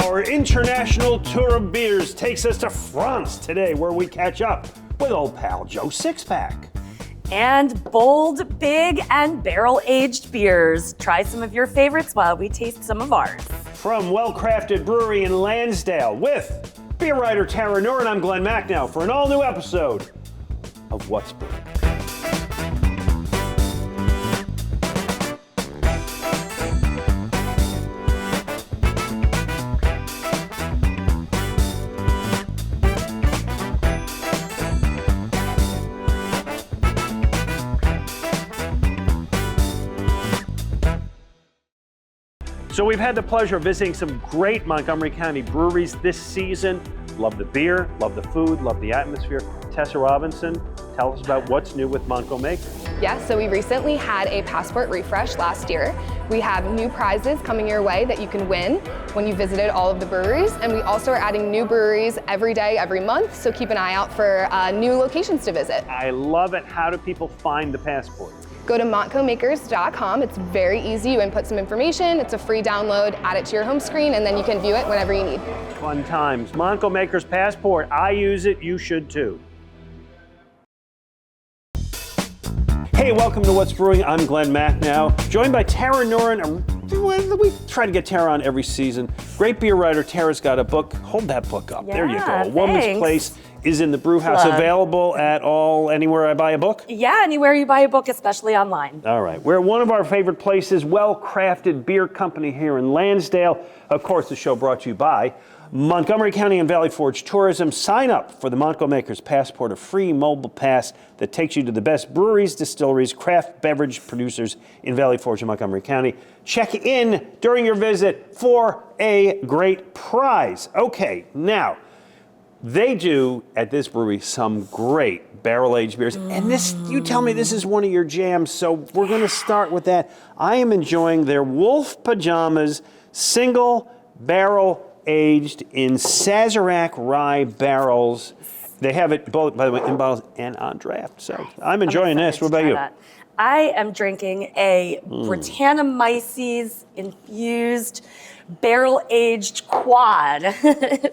Our international tour of beers takes us to France today, where we catch up with old pal Joe Sixpack. And bold, big, and barrel-aged beers. Try some of your favorites while we taste some of ours. From Well-Crafted Brewery in Lansdale with beer writer Tara Noor, and I'm Glen Macnow for an all-new episode of What's Brewing. So we've had the pleasure of visiting some great Montgomery County breweries this season. Love the beer, love the food, love the atmosphere. Tessa Robinson, tell us about what's new with Montco Makers. Yeah, so we recently had a passport refresh last year. We have new prizes coming your way that you can win when you visited all of the breweries. And we also are adding new breweries every day, every month. So keep an eye out for new locations to visit. I love it. How do people find the passport? Go to montcomakers.com. It's very easy. You input some information. It's a free download. Add it to your home screen, and then you can view it whenever you need. Fun times. Montco Makers Passport. I use it. You should too. Hey, welcome to What's Brewing. I'm Glen Macnow, joined by Tara Noor. We try to get Tara on every season. Great beer writer. Tara's got a book. Hold that book up. Yeah, there you go. A Woman's Place is in the brew house. Club. Available at anywhere I buy a book? Yeah, anywhere you buy a book, especially online. All right. We're at one of our favorite places, Well-Crafted Beer Company here in Lansdale. Of course, the show brought to you by Montgomery County and Valley Forge Tourism. Sign up for the Montco Makers Passport, a free mobile pass that takes you to the best breweries, distilleries, craft beverage producers in Valley Forge and Montgomery County. Check in during your visit for a great prize. Okay, now, they do, at this brewery, some great barrel-aged beers. And this, you tell me this is one of your jams, so we're going to start with that. I am enjoying their Wolf Pajamas single barrel aged in Sazerac rye barrels. They have it both, by the way, in bottles and on draft. So I'm enjoying this. What about you? I am drinking a Brettanomyces infused barrel-aged quad,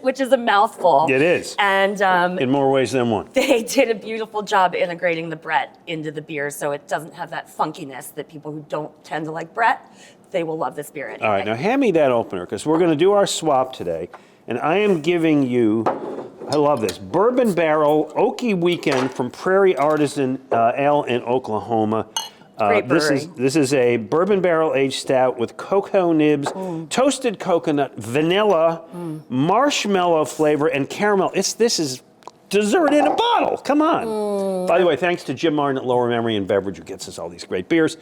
which is a mouthful. It is. And in more ways than one. They did a beautiful job integrating the Brett into the beer, so it doesn't have that funkiness that people who don't tend to like Brett, they will love this beer anyway. All right, now hand me that opener, because we're going to do our swap today, and I am giving you, I love this, Bourbon Barrel Oaky Weekend from Prairie Artisan Ale in Oklahoma. Great brewery. This is a bourbon barrel aged stout with cocoa nibs, toasted coconut, vanilla, marshmallow flavor, and caramel. This is dessert in a bottle. Come on. By the way, thanks to Jim Martin at Lower Memory and Beverage, who gets us all these great beers.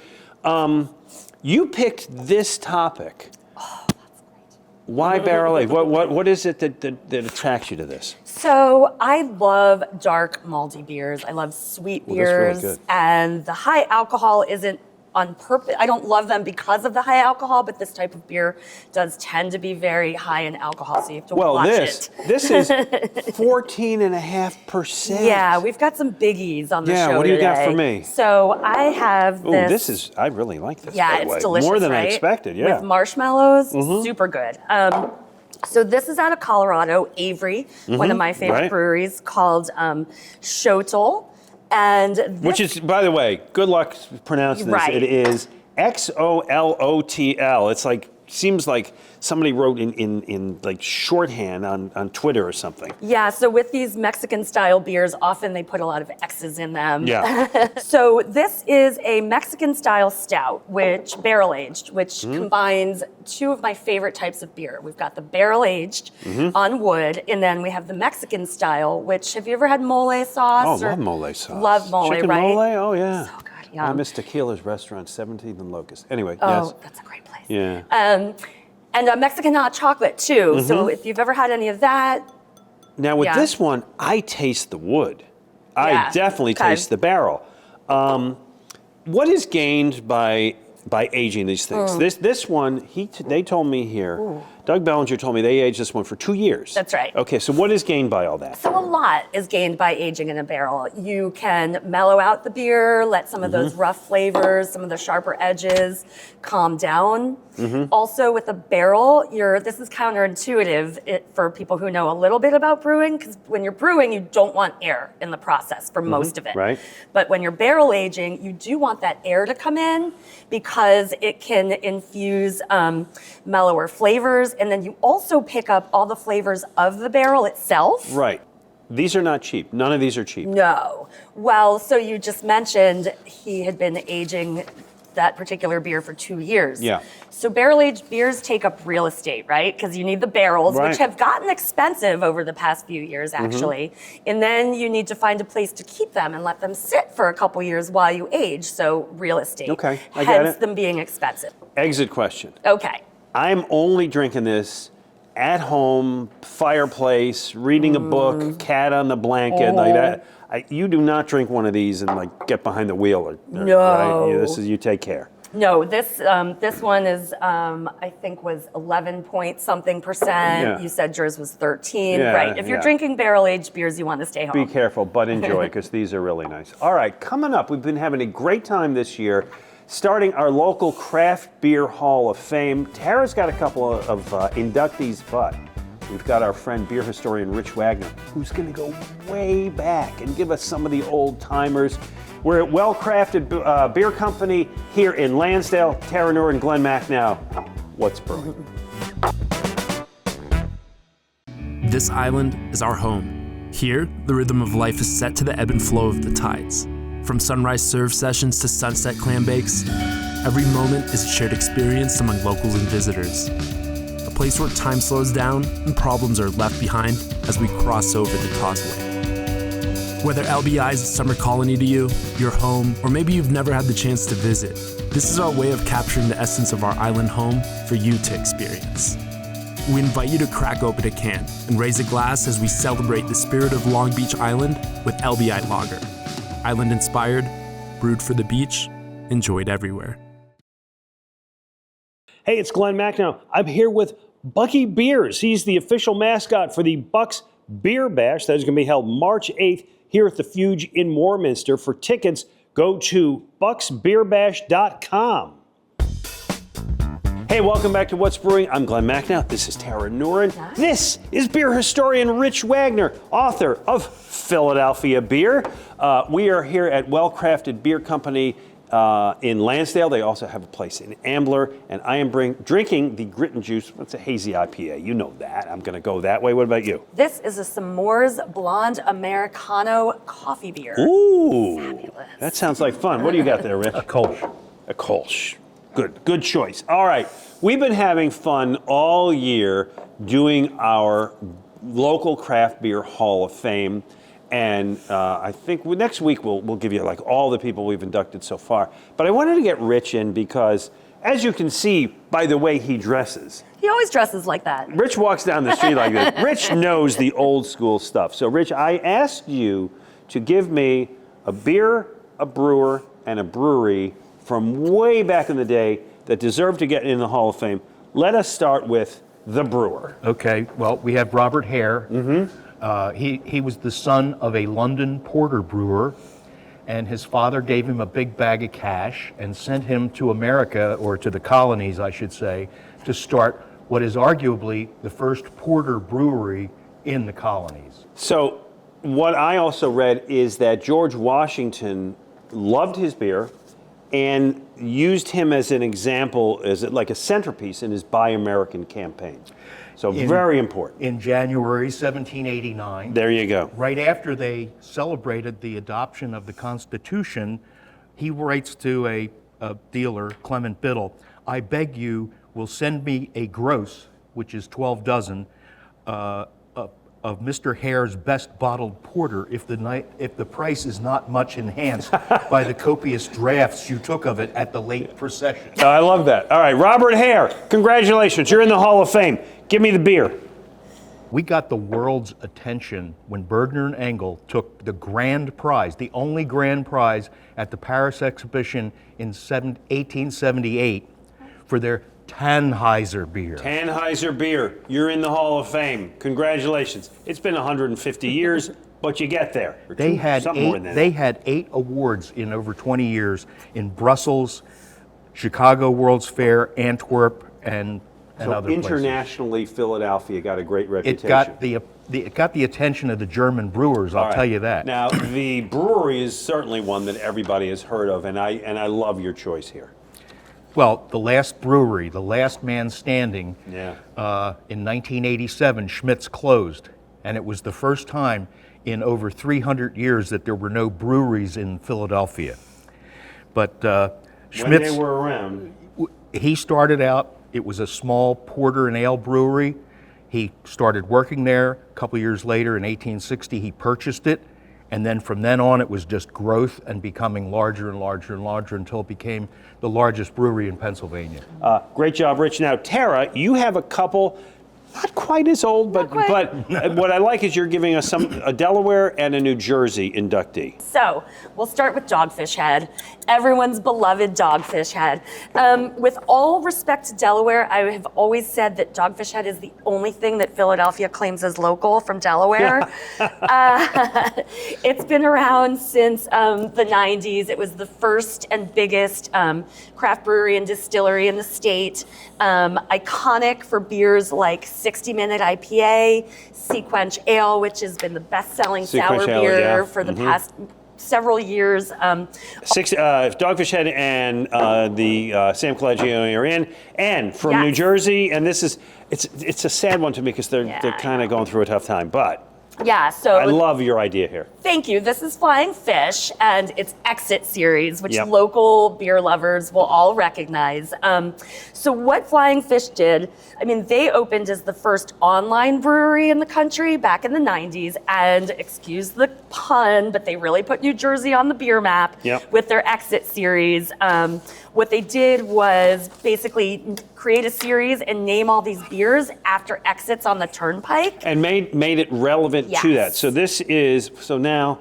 You picked this topic. Oh, that's great. Why barrel aged? What is it that attracts you to this? So I love dark malty beers. I love sweet beers. That's really good. And the high alcohol isn't on purpose. I don't love them because of the high alcohol, but this type of beer does tend to be very high in alcohol, so you have to watch it. This is 14.5%. Yeah, we've got some biggies on the show today. Yeah, what do you got for me? So I have this. I really like this, Yeah, by the it's way. delicious, More than I right? expected, yeah. With marshmallows, super good. So this is out of Colorado, Avery, one of my favorite breweries, called Schotel. Which is, by the way, good luck pronouncing this. Right. It is Xolotl. It's like, seems like somebody wrote in like shorthand on Twitter or something. Yeah, so with these Mexican style beers, often they put a lot of X's in them. Yeah. So this is a Mexican style stout, barrel aged, which combines two of my favorite types of beer. We've got the barrel aged on wood, and then we have the Mexican style, which, have you ever had mole sauce? Oh, love mole sauce. Love mole, Chicken right? mole? Oh, yeah. So good, yeah. I miss Tequila's restaurant, 17th and Locust. Anyway, Oh, yes. that's a great place. Yeah. And Mexican hot chocolate, too. So if you've ever had any of that. Now, with this one, I taste the wood. Yeah. I definitely taste the barrel. What is gained by aging these things? This one, they told me here, Doug Bellinger told me they aged this one for 2 years. That's right. Okay, so what is gained by all that? So a lot is gained by aging in a barrel. You can mellow out the beer, let some of those rough flavors, some of the sharper edges calm down. Also with a barrel, this is counterintuitive for people who know a little bit about brewing, because when you're brewing, you don't want air in the process for most of it. Right. But when you're barrel aging, you do want that air to come in because it can infuse mellower flavors, and then you also pick up all the flavors of the barrel itself. Right. These are not cheap. None of these are cheap. No. Well, so you just mentioned he had been aging that particular beer for 2 years. Yeah. So barrel-aged beers take up real estate, right? Because you need the barrels, Right. which have gotten expensive over the past few years, actually. And then you need to find a place to keep them and let them sit for a couple years while you age. So real estate. Okay, I get hence it. them being expensive. Exit question. Okay. I'm only drinking this at home, fireplace, reading a book, cat on the blanket, like that. You do not drink one of these and like get behind the wheel. Or, No. Right? You take care. No, this one is I think was 11 point something percent. Yeah. You said yours was 13. Yeah, Right. If you're yeah. drinking barrel aged beers, you want to stay home. Be careful, but enjoy, because these are really nice. All right, coming up, we've been having a great time this year, starting our local craft beer hall of fame. Tara's got a couple of inductees, but we've got our friend beer historian Rich Wagner, who's going to go way back and give us some of the old timers. We're at Well Crafted Beer Company here in Lansdale. Tara Noor and Glen Macnow. What's brewing? This island is our home. Here, the rhythm of life is set to the ebb and flow of the tides. From sunrise serve sessions to sunset clam bakes, every moment is a shared experience among locals and visitors. A place where time slows down and problems are left behind as we cross over the causeway. Whether LBI is a summer colony to you, your home, or maybe you've never had the chance to visit, this is our way of capturing the essence of our island home for you to experience. We invite you to crack open a can and raise a glass as we celebrate the spirit of Long Beach Island with LBI Lager. Island inspired, brewed for the beach, enjoyed everywhere. Hey, it's Glen Macnow. I'm here with Bucky Beers. He's the official mascot for the Bucks Beer Bash that is going to be held March 8th here at the Fuge in Warminster. For tickets, go to bucksbeerbash.com. Hey, welcome back to What's Brewing. I'm Glen Macnow. This is Tara Noor. This is beer historian Rich Wagner, author of Philadelphia Beer. We are here at Well Crafted Beer Company in Lansdale. They also have a place in Ambler, and I am drinking the Grit and Juice. It's a hazy IPA. You know that. I'm going to go that way. What about you? This is a S'mores Blonde Americano coffee beer. Ooh, Fabulous. that sounds like fun. What do you got there, Rich? A Kolsch. A Kolsch. Good choice. All right, we've been having fun all year doing our local craft beer Hall of Fame. And I think next week we'll give you like all the people we've inducted so far. But I wanted to get Rich in because, as you can see by the way he dresses, He always dresses like that. Rich walks down the street like this. Rich knows the old school stuff. So Rich, I asked you to give me a beer, a brewer, and a brewery from way back in the day that deserve to get in the Hall of Fame. Let us start with the brewer. Okay, well, we have Robert Hare. He was the son of a London porter brewer, and his father gave him a big bag of cash and sent him to America, or to the colonies, I should say, to start what is arguably the first porter brewery in the colonies. So what I also read is that George Washington loved his beer and used him as an example, as like a centerpiece in his Buy American campaign. So very important. In January 1789, There you go. right after they celebrated the adoption of the Constitution, he writes to a dealer, Clement Biddle, "I beg you will send me a gross," which is 12 dozen, of Mr. Hare's best bottled porter if the price is not much enhanced by the copious drafts you took of it at the late procession. I love that. All right, Robert Hare, congratulations. You're in the Hall of Fame. Give me the beer. We got the world's attention when Bergner and Engel took the grand prize, the only grand prize at the Paris exhibition in 1878 for their Tannhäuser beer. Tannhäuser beer, you're in the Hall of Fame. Congratulations. It's been 150 years, but you get there. Or They two, had something more than they that. had 8 awards in over 20 years in Brussels, Chicago World's Fair, Antwerp, and So other places. internationally, Philadelphia got a great It reputation. got the attention of the German brewers. I'll All right. tell you that. Now, the brewery is certainly one that everybody has heard of, and I love your choice here. Well, the last brewery, the last man standing, Yeah. in 1987, Schmidt's closed, and it was the first time in over 300 years that there were no breweries in Philadelphia. But When Schmidt's, they were around, he started out, it was a small porter and ale brewery. He started working there. A couple years later, in 1860, he purchased it. And then from then on, it was just growth and becoming larger and larger and larger until it became the largest brewery in Pennsylvania. great job, Rich. Now, Tara, you have a couple, not quite as old, but what I like is you're giving us a Delaware and a New Jersey inductee. So we'll start with Dogfish Head, everyone's beloved Dogfish Head. With all respect to Delaware, I have always said that Dogfish Head is the only thing that Philadelphia claims as local from Delaware. It's been around since the 90s. It was the first and biggest craft brewery and distillery in the state. Iconic for beers like 60-Minute IPA, Sequench Ale, which has been the best-selling sour Sequench Ale, beer yeah. for the past several years. Dogfish Head and the Sam Calagione are in, and from Yes. New Jersey, and it's a sad one to me because they're Yeah, kind of going through a tough time, but Yeah, so I love your idea here. thank you. This is Flying Fish and its Exit series, which Yep. local beer lovers will all recognize. So what Flying Fish did, I mean, they opened as the first online brewery in the country back in the 90s, and excuse the pun, but they really put New Jersey on the beer map Yep. with their Exit series. What they did was basically create a series and name all these beers after exits on the turnpike. And made it relevant to that. Yes. So this is, so now,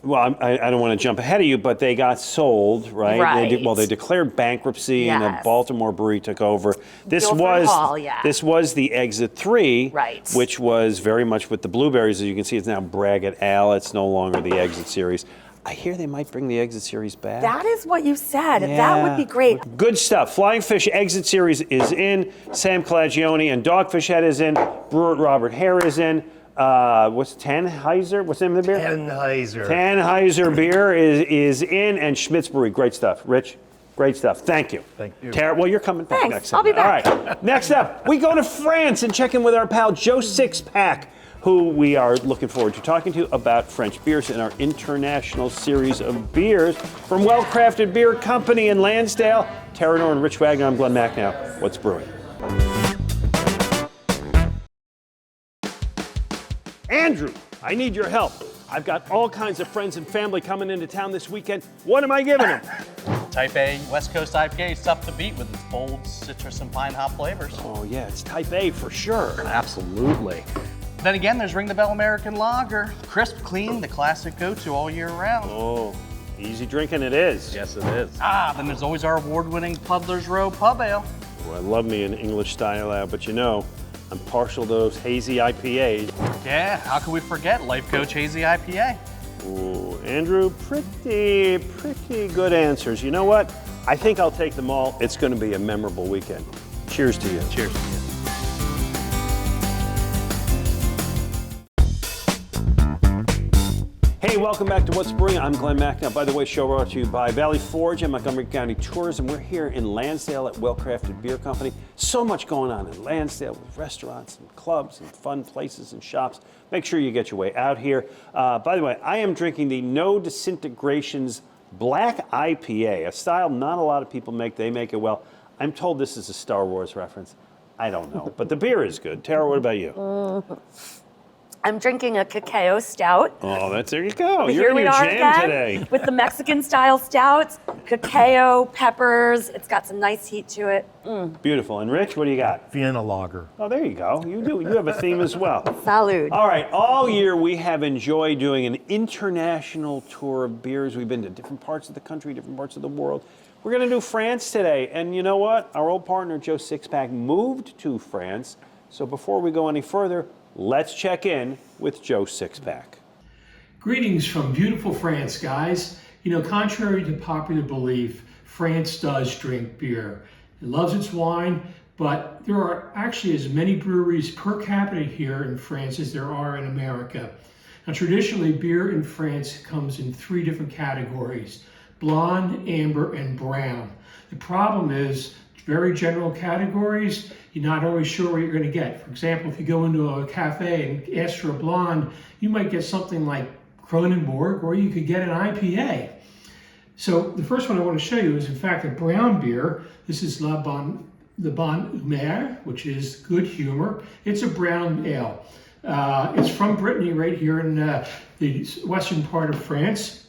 well, I don't want to jump ahead of you, but they got sold, right? Right. They declared bankruptcy and a Yes. Baltimore brewery took over. This Guilford was Hall, yeah. this was the Exit 3, Right. which was very much with the blueberries. As you can see, it's now Braggot Ale. It's no longer the Exit series. I hear they might bring the Exit series back. That is what you said. That would be great. Good stuff. Flying Fish Exit Series is in. Sam Calagione and Dogfish Head is in. Brewer Robert Hare is in. What's Tannhäuser? What's the name of the beer? Tannhäuser. Tannhäuser beer is in, and Schmidt's Brewery. Great stuff. Rich, great stuff. Thank you. Thank you. Tara, well, you're coming back Thanks. next I'll be segment. back. All right. Next up, we go to France and check in with our pal Joe Sixpack, who we are looking forward to talking to about French beers in our international series of beers from Well Crafted Beer Company in Lansdale. Tara Nor and Rich Wagner, I'm Glen Macnow. What's brewing? Andrew, I need your help. I've got all kinds of friends and family coming into town this weekend. What am I giving them? Type A West Coast IPA is tough to beat with its bold citrus and pine hop flavors. Oh yeah, it's Type A for sure. Absolutely. Then again, there's Ring the Bell American Lager. Crisp, clean, the classic go-to all year round. Oh, easy drinking it is. Yes, it is. Then there's always our award-winning Puddler's Row Pub Ale. Oh, I love me an English style ale, but you know, I'm partial to those hazy IPAs. Yeah, how can we forget Life Coach Hazy IPA? Ooh, Andrew, pretty good answers. You know what? I think I'll take them all. It's going to be a memorable weekend. Cheers to you. Cheers to you. Hey, welcome back to What's Brewing. I'm Glen Macnow. By the way, show brought to you by Valley Forge and Montgomery County Tourism. We're here in Lansdale at Well Crafted Beer Company. So much going on in Lansdale with restaurants and clubs and fun places and shops. Make sure you get your way out here. By the way, I am drinking the No Disintegrations Black IPA, a style not a lot of people make. They make it well. I'm told this is a Star Wars reference. I don't know, but the beer is good. Tara, what about you? I'm drinking a cacao stout. Oh, there you go. But You're here in we your are jam again today. with the Mexican style stouts, cacao, peppers. It's got some nice heat to it. Beautiful. And Rich, what do you got? Vienna Lager. Oh, there you go. You have a theme as well. Salud. All right. All year we have enjoyed doing an international tour of beers. We've been to different parts of the country, different parts of the world. We're going to do France today. And you know what? Our old partner, Joe Sixpack, moved to France. So before we go any further, let's check in with Joe Sixpack. Greetings from beautiful France, guys. You know, contrary to popular belief, France does drink beer. It loves its wine, but there are actually as many breweries per capita here in France as there are in America. Now, traditionally, beer in France comes in 3 different categories: blonde, amber, and brown. The problem is, very general categories, you're not always sure what you're going to get. For example, if you go into a cafe and ask for a blonde, you might get something like Kronenbourg, or you could get an IPA. So the first one I want to show you is, in fact, a brown beer. This is the Bonne Humeur, which is good humor. It's a brown ale. It's from Brittany, right here in the western part of France.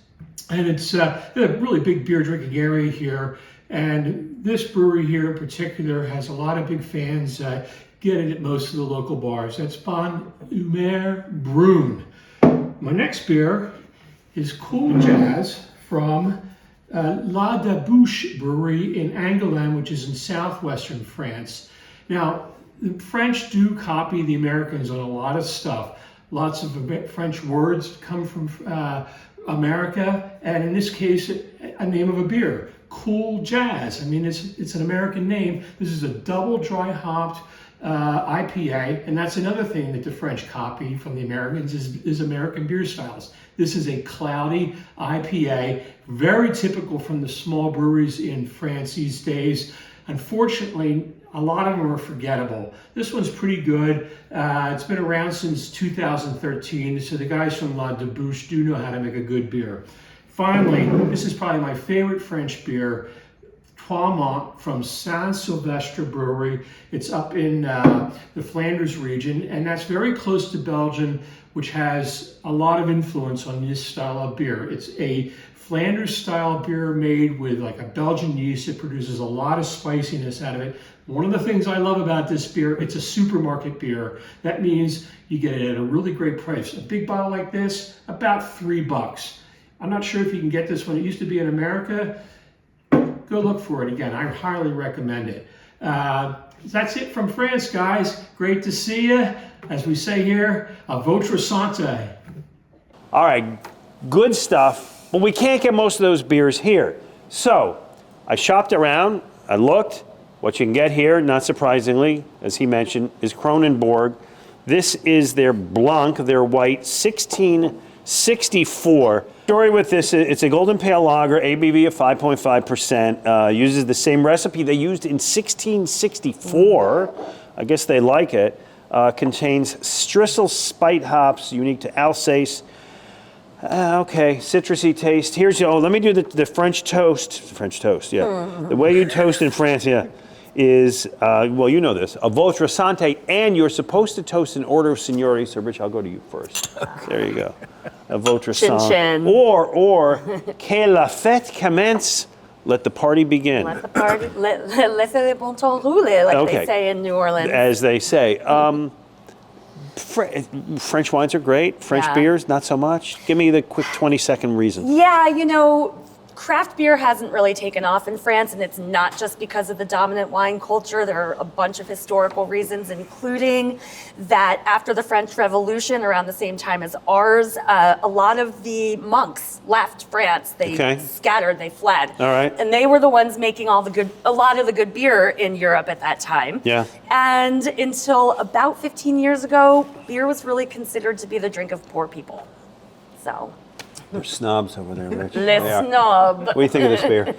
And it's a really big beer drinking area here. And this brewery here in particular has a lot of big fans. Get it at most of the local bars. That's Bonne Humeur Brewing. My next beer is Cool Jazz from La Debouche Brewery in Angoulême, which is in southwestern France. Now, the French do copy the Americans on a lot of stuff. Lots of French words come from America, and in this case, a name of a beer, Cool Jazz. I mean, it's an American name. This is a double dry hopped IPA, and that's another thing that the French copy from the Americans is American beer styles. This is a cloudy IPA, very typical from the small breweries in France these days. Unfortunately, a lot of them are forgettable. This one's pretty good. It's been around since 2013, so the guys from La Debouche do know how to make a good beer. Finally, this is probably my favorite French beer, Trois Monts from Saint-Sylvestre Brewery. It's up in the Flanders region, and that's very close to Belgium, which has a lot of influence on this style of beer. It's a Flanders style beer made with like a Belgian yeast. It produces a lot of spiciness out of it. One of the things I love about this beer, it's a supermarket beer. That means you get it at a really great price. A big bottle like this, about $3. I'm not sure if you can get this one. It used to be in America. Go look for it again. I highly recommend it. That's it from France, guys. Great to see you. As we say here, à votre santé. All right, good stuff. But we can't get most of those beers here. So I shopped around, I looked. What you can get here, not surprisingly, as he mentioned, is Kronenbourg. This is their Blanc, their white, 1664. Story with this, it's a golden pale lager, ABV of 5.5%, uses the same recipe they used in 1664. I guess they like it. Contains Strisel spite hops, unique to Alsace. Okay, citrusy taste. Let me do the French toast. French toast, yeah. The way you toast in France, yeah, is, well, you know this, à votre santé, and you're supposed to toast in order of seniority. So, Rich, I'll go to you first. There you go. À votre santé. Or, que la fête commence, let the party begin. Let the party, laissez les bon temps rouler, like they say in New Orleans. As they say. French wines are great. French beers, not so much. Give me the quick 20-second reason. Yeah, you know, craft beer hasn't really taken off in France, and it's not just because of the dominant wine culture. There are a bunch of historical reasons, including that after the French Revolution, around the same time as ours, a lot of the monks left France. They scattered, they fled. All right. And they were the ones making a lot of the good beer in Europe at that time. Yeah. And until about 15 years ago, beer was really considered to be the drink of poor people. So. They're snobs over there, Rich. Les snobs. What do you think of this beer?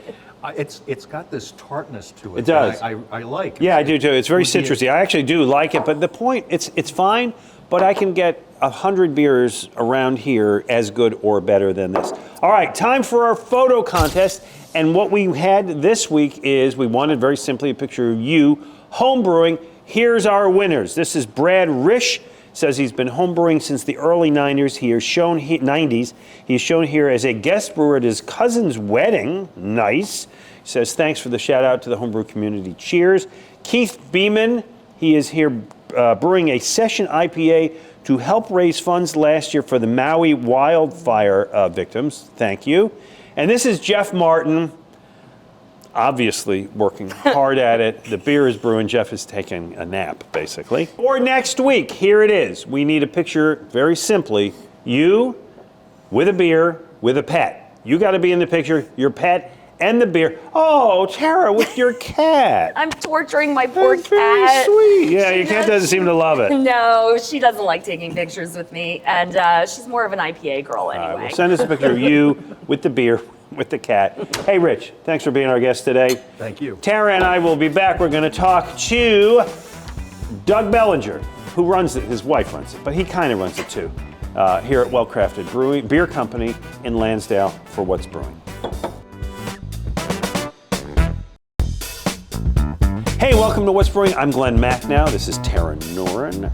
It's got this tartness to it. It does. I like. Yeah, I do too. It's very citrusy. I actually do like it, but the point, it's fine, but I can get 100 beers around here as good or better than this. All right, time for our photo contest. And what we had this week is we wanted very simply a picture of you homebrewing. Here's our winners. This is Brad Risch. Says he's been homebrewing since the early 90s. He is shown 90s. He's shown here as a guest brewer at his cousin's wedding. Nice. He says thanks for the shout out to the homebrew community. Cheers. Keith Beeman. He is here brewing a session IPA to help raise funds last year for the Maui wildfire victims. Thank you. And this is Jeff Martin. obviously working hard at it. The beer is brewing. Jeff is taking a nap, basically. Or next week, here it is. We need a picture, very simply, you with a beer with a pet. You got to be in the picture, your pet and the beer. Oh, Tara, with your cat. I'm torturing my poor That's very cat. sweet. Yeah, She your cat doesn't seem to love it. No, she doesn't like taking pictures with me, and she's more of an IPA girl anyway. All right, well, send us a picture of you with the beer, with the cat. Hey, Rich, thanks for being our guest today. Thank you. Tara and I will be back. We're going to talk to Doug Bellinger, who runs it. His wife runs it, but he kind of runs it too, here at Well Crafted Brewing Beer Company in Lansdale for What's Brewing. Hey, welcome to What's Brewing. I'm Glen Macnow. This is Tara Noren,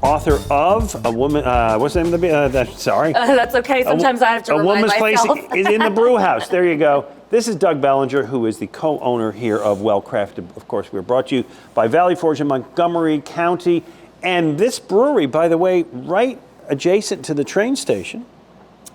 author of A Woman. What's the name of the? Sorry. That's okay. Sometimes I have to A remind Woman's myself. Place is in the brew house. There you go. This is Doug Bellinger, who is the co-owner here of Well Crafted. Of course, we're brought to you by Valley Forge in Montgomery County. And this brewery, by the way, right adjacent to the train station.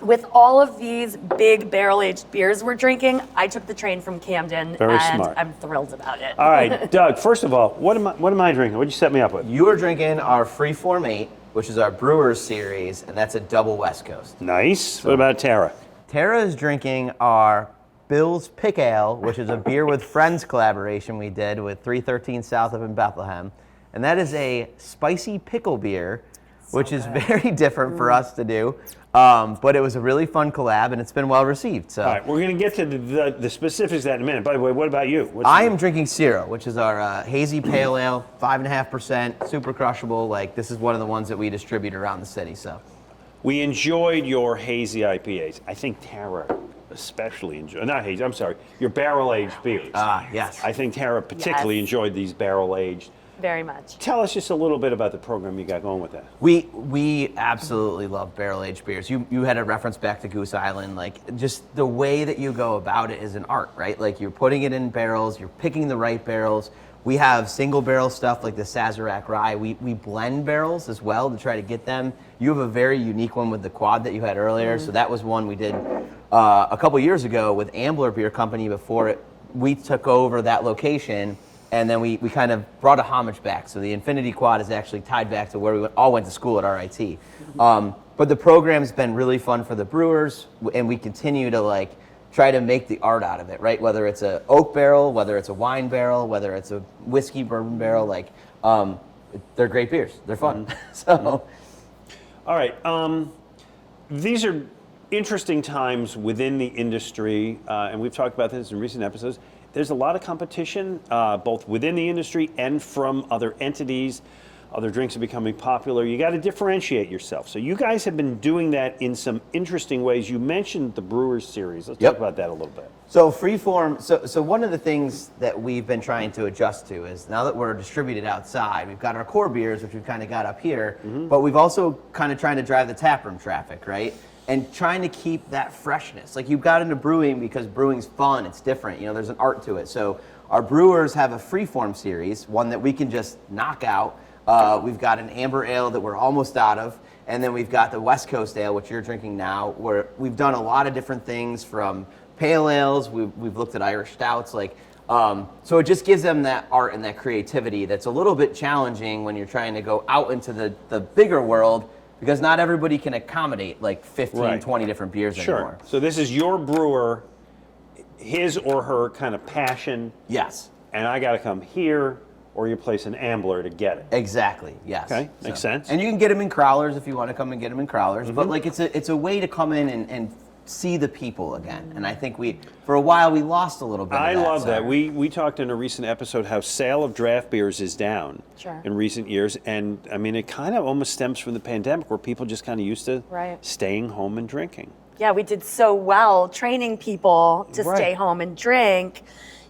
With all of these big barrel-aged beers we're drinking, I took the train from Camden, Very and smart. I'm thrilled about it. All right, Doug, first of all, what am I drinking? What'd you set me up with? You are drinking our Freeform 8, which is our Brewers series, and that's a double West Coast. Nice. What about Tara? Tara is drinking our Bill's Pick Ale, which is a Beer with Friends collaboration we did with 313 South up in Bethlehem. And that is a spicy pickle beer, which is very different for us to do. But it was a really fun collab, and it's been well received. So. All right, we're going to get to the specifics of that in a minute. By the way, what about you? I am drinking Zero, which is our hazy pale ale, 5.5%, super crushable. Like, this is one of the ones that we distribute around the city. So, We enjoyed your hazy IPAs. I think Tara especially enjoyed, not hazy, I'm sorry, your barrel-aged beers. Yes. I think Tara particularly Yes. enjoyed these barrel-aged. Very much. Tell us just a little bit about the program you got going with that. We absolutely love barrel-aged beers. You had a reference back to Goose Island. Like, just the way that you go about it is an art, right? Like, you're putting it in barrels, you're picking the right barrels. We have single barrel stuff like the Sazerac Rye. We blend barrels as well to try to get them. You have a very unique one with the quad that you had earlier. So that was one we did a couple years ago with Ambler Beer Company. Before we took over that location. And then we kind of brought a homage back. So the Infinity Quad is actually tied back to where we all went to school at RIT. But the program's been really fun for the brewers, and we continue to try to make the art out of it, right? Whether it's a oak barrel, whether it's a wine barrel, whether it's a whiskey bourbon barrel, they're great beers. They're fun. So, All right, these are interesting times within the industry, and we've talked about this in recent episodes. There's a lot of competition, both within the industry and from other entities. Other drinks are becoming popular. You got to differentiate yourself. So you guys have been doing that in some interesting ways. You mentioned the Brewers series. Let's talk about that a little bit. So Freeform, so one of the things that we've been trying to adjust to is now that we're distributed outside, we've got our core beers, which we've kind of got up here, but we've also kind of trying to drive the taproom traffic, right? And trying to keep that freshness. Like, you got into brewing because brewing's fun, it's different, there's an art to it. So our brewers have a Freeform series, one that we can just knock out. We've got an amber ale that we're almost out of, and then we've got the West Coast ale, which you're drinking now, where we've done a lot of different things from pale ales, we've looked at Irish stouts, so it just gives them that art and that creativity that's a little bit challenging when you're trying to go out into the bigger world, because not everybody can accommodate 15, 20 different beers anymore. So this is your brewer, his or her kind of passion. Yes. And I got to come here, or you place an Ambler to get it. Exactly. Yes. Okay, makes sense. And you can get them in crowlers if you want to come and get them in crowlers. But it's a way to come in and see the people again. And I think for a while we lost a little bit of that. I love that. We talked in a recent episode how sale of draft beers is down in recent years. And I mean, it kind of almost stems from the pandemic, where people just kind of used to staying home and drinking. Yeah, we did so well training people to stay home and drink.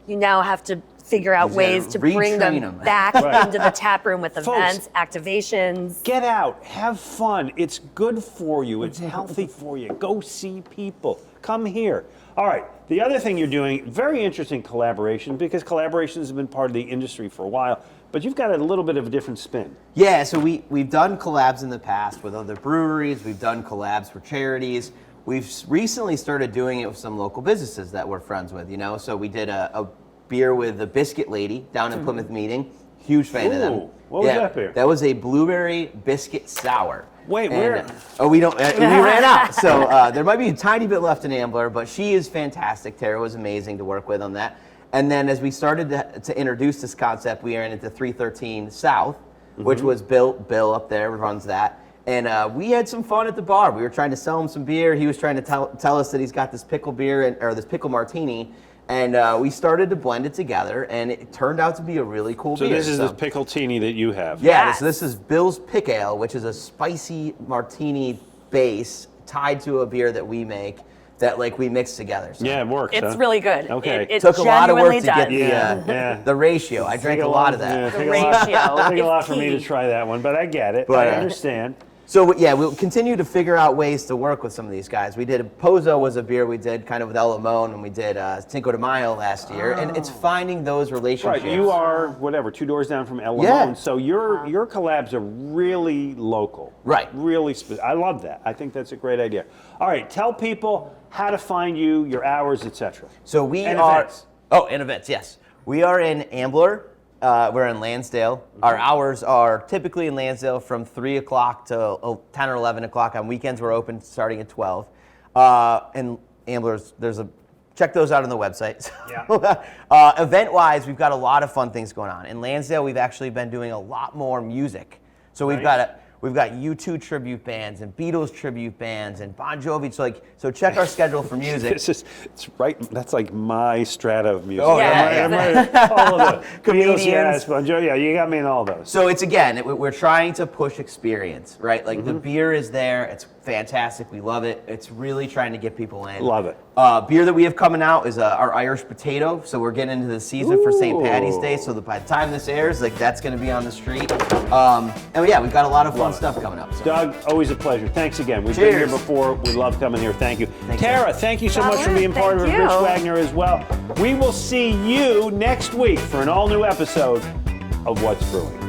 You now have to figure out ways to bring them back into the tap room with events, activations. Get out, have fun. It's good for you. It's healthy for you. Go see people. Come here. All right. The other thing you're doing, very interesting collaboration, because collaborations have been part of the industry for a while, but you've got a little bit of a different spin. Yeah, so we've done collabs in the past with other breweries. We've done collabs for charities. We've recently started doing it with some local businesses that we're friends with, So we did a beer with the Biscuit Lady down in Plymouth Meeting. Huge fan of them. Ooh, what was that beer? That was a blueberry biscuit sour. Wait, And, where? we ran out. So there might be a tiny bit left in Ambler, but she is fantastic. Tara was amazing to work with on that. And then as we started to introduce this concept, we ran into 313 South, which was Bill up there runs that. And we had some fun at the bar. We were trying to sell him some beer. He was trying to tell us that he's got this pickle beer or this pickle martini. And we started to blend it together, and it turned out to be a really cool beer. So this is the pickletini that you have. Yeah, Yes. so this is Bill's Pick Ale, which is a spicy martini base tied to a beer that we make that like we mix together. So Yeah, it works. It's huh? really good. Okay. It took a lot of work to genuinely get does. the ratio. I drank a lot of that. The ratio Take a lot is for me to key. try that one, but I get it. But, I understand. So yeah, we'll continue to figure out ways to work with some of these guys. We did Pozo was a beer we did kind of with El Limon, and we did Cinco de Mayo last year, and it's finding those relationships. Right, you are whatever 2 doors down from El Limon, Yeah. so your collabs are really local. Right. Really, I love that. I think that's a great idea. All right, tell people how to find you, your hours, etc. So we And are. events. Oh, and events, yes. We are in Ambler. We're in Lansdale. Our hours are typically in Lansdale from 3 o'clock to 10 or 11 o'clock. On weekends, we're open starting at 12. And Ambler's, check those out on the website. Yeah. Event-wise, we've got a lot of fun things going on. In Lansdale, we've actually been doing a lot more music. So we've Nice. We've got U2 tribute bands and Beatles tribute bands and Bon Jovi. So check our schedule for music. It's right. That's like my strata of music. Oh, yeah, I'm right- all of the Comedians. Beatles, yes, Bon Jovi, yeah, you got me in all those. So it's again, we're trying to push experience, right? Like the beer is there, it's fantastic, we love it. It's really trying to get people in. Love it. Beer that we have coming out is our Irish potato. So we're getting into the season for St. Patty's Day. So that by the time this airs, like that's going to be on the street. And yeah, we've got a lot of fun stuff coming up. So. Doug, always a pleasure. Thanks again. We've been here Cheers. before. We love coming here. Thank you. Thanks, Tara, thank you so much for Robert, being part of it. thank Rich you. Wagner as well. We will see you next week for an all-new episode of What's Brewing.